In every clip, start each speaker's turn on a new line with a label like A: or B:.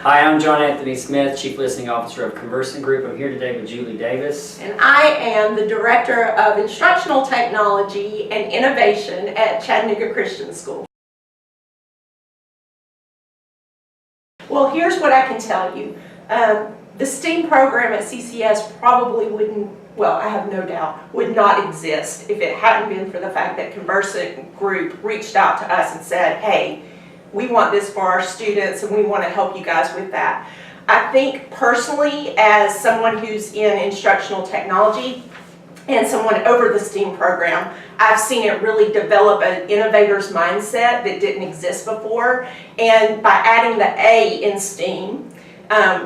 A: Hi, I'm John Anthony Smith, Chief Listening Officer of Conversant Group. I'm here today with Julie Davis.
B: And I am the Director of Instructional Technology and Innovation at Chattanooga Christian School. Well, here's what I can tell you. The STEAM program at CCS probably wouldn't, well, I have no doubt, would not exist if it hadn't been for the fact that Conversant Group reached out to us and said, hey, we want this for our students and we want to help you guys with that. I think personally, as someone who's in instructional technology and someone over the STEAM program, I've seen it really develop an innovator's mindset that didn't exist before. And by adding the A in STEAM,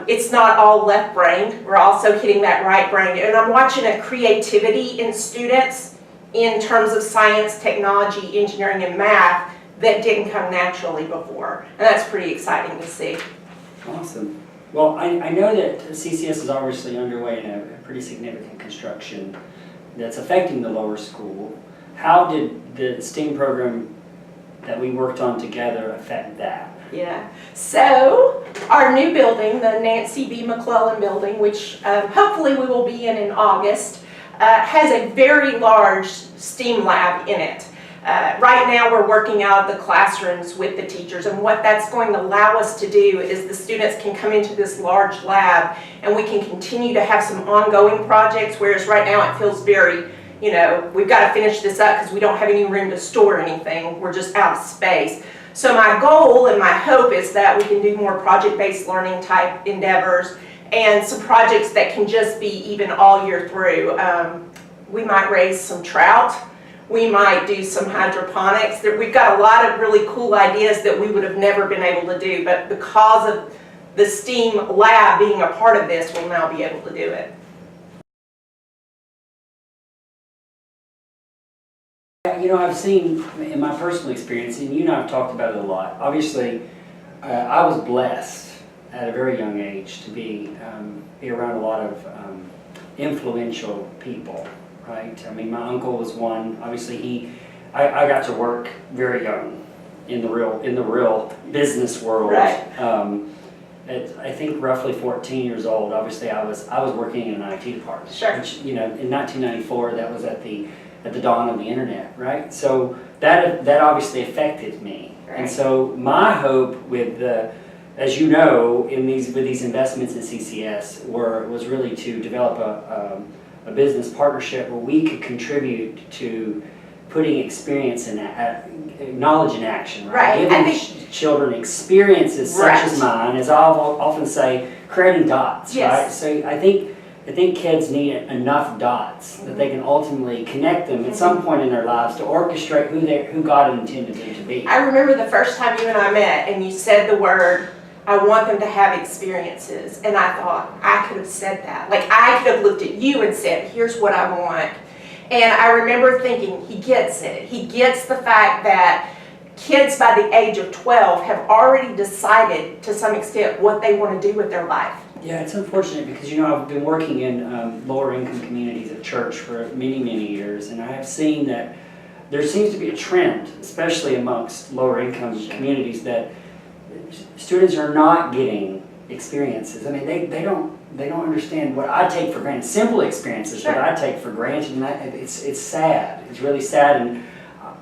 B: it's not all left-brained. We're also hitting that right brain. And I'm watching a creativity in students in terms of science, technology, engineering, and math that didn't come naturally before. And that's pretty exciting to see.
A: Awesome. Well, I know that CCS is obviously underway in a pretty significant construction that's affecting the lower school. How did the STEAM program that we worked on together affect that?
B: Yeah, so our new building, the Nancy B. McClellan building, which hopefully we will be in August, has a very large STEAM lab in it. Right now we're working out of the classrooms with the teachers, and what that's going to allow us to do is the students can come into this large lab and we can continue to have some ongoing projects, whereas right now it feels very, you know, we've got to finish this up because we don't have any room to store anything. We're just out of space. So my goal and my hope is that we can do more project-based learning type endeavors and some projects that can just be even all year through. We might raise some trout. We might do some hydroponics. We've got a lot of really cool ideas that we would have never been able to do, but because of the STEAM lab being a part of this, we'll now be able to do it.
A: You know, I've seen in my personal experience, and you and I have talked about it a lot, obviously I was blessed at a very young age to be around a lot of influential people. Right? I mean, my uncle was one. Obviously, I got to work very young in the real business world.
B: Right.
A: At, I think roughly 14 years old. Obviously, I was working in an IT department.
B: Sure.
A: Which, you know, in 1994, that was at the dawn of the internet, right? So that obviously affected me. Right. And so my hope with as you know, with these investments in CCS was really to develop a business partnership where we could contribute to putting experience and knowledge in action, right? Giving children experiences such as mine, as I often say, creating dots,
B: yes.
A: Right? So I think kids need enough dots that they can ultimately connect them at some point in their lives to orchestrate who God intended them to be.
B: I remember the first time you and I met and you said the word, I want them to have experiences, and I thought, I could have said that. Like, I could have looked at you and said, here's what I want. And I remember thinking, he gets it. He gets the fact that kids by the age of 12 have already decided, to some extent, what they want to do with their life.
A: Yeah, it's unfortunate because, you know, I've been working in lower income communities at church for many, many years, and I have seen that there seems to be a trend, especially amongst lower income communities, that students are not getting experiences. I mean, they don't understand what I take for granted. Simple experiences
B: Sure.
A: that I take for granted, and it's sad. It's really sad. And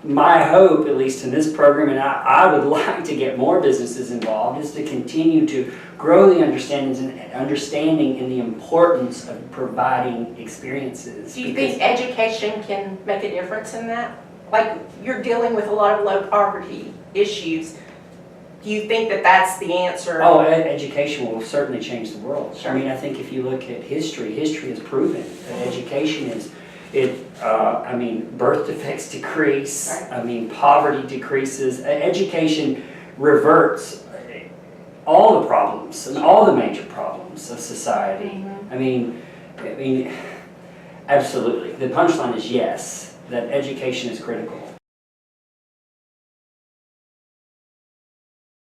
A: my hope, at least in this program, and I would like to get more businesses involved, is to continue to grow the understanding and the importance of providing experiences.
B: Do you think education can make a difference in that? Like, you're dealing with a lot of low poverty issues. Do you think that that's the answer?
A: Oh, education will certainly change the world.
B: Sure.
A: I mean, I think if you look at history has proven that education I mean, birth defects decrease.
B: Right.
A: I mean, poverty decreases. Education reverts all the problems and all the major problems of society.
B: Mm-hmm.
A: I mean, absolutely. The punchline is yes, that education is critical.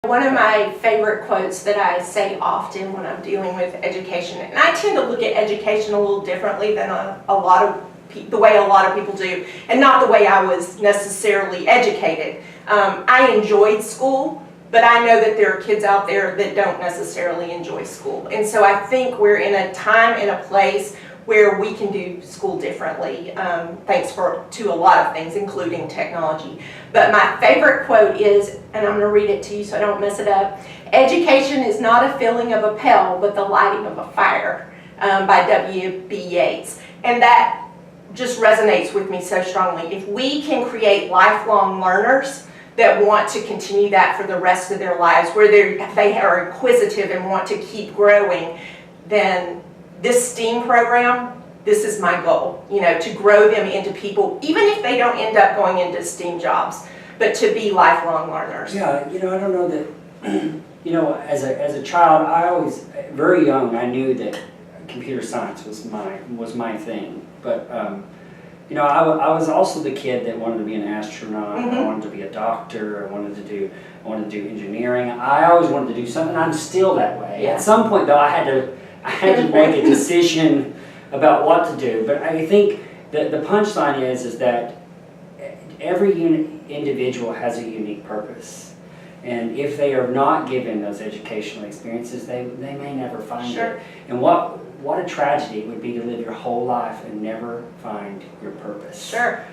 B: One of my favorite quotes that I say often when I'm dealing with education, and I tend to look at education a little differently than the way a lot of people do, and not the way I was necessarily educated. I enjoyed school, But I know that there are kids out there that don't necessarily enjoy school. And so I think we're in a time and a place where we can do school differently, thanks to a lot of things, including technology. But my favorite quote is, and I'm going to read it to you so I don't mess it up, "Education is not a filling of a pail, but the lighting of a fire," by W.B. Yeats. And that just resonates with me so strongly. If we can create lifelong learners that want to continue that for the rest of their lives, where they are inquisitive and want to keep growing, then this STEAM program, this is my goal, to grow them into people, even if they don't end up going into STEAM jobs, but to be lifelong learners.
A: Yeah, I don't know that, as a child, I always, very young, I knew that computer science was my thing. But, I was also the kid that wanted to be an astronaut, I wanted to be a doctor, I wanted to do engineering. I always wanted to do something, I'm still that way.
B: Yeah.
A: At some point, though, I had to make a decision about what to do. But I think that the punchline is that every individual has a unique purpose. And if they are not given those educational experiences, they may never find it. And what a tragedy it would be to live your whole life and never find your purpose.
B: Sure.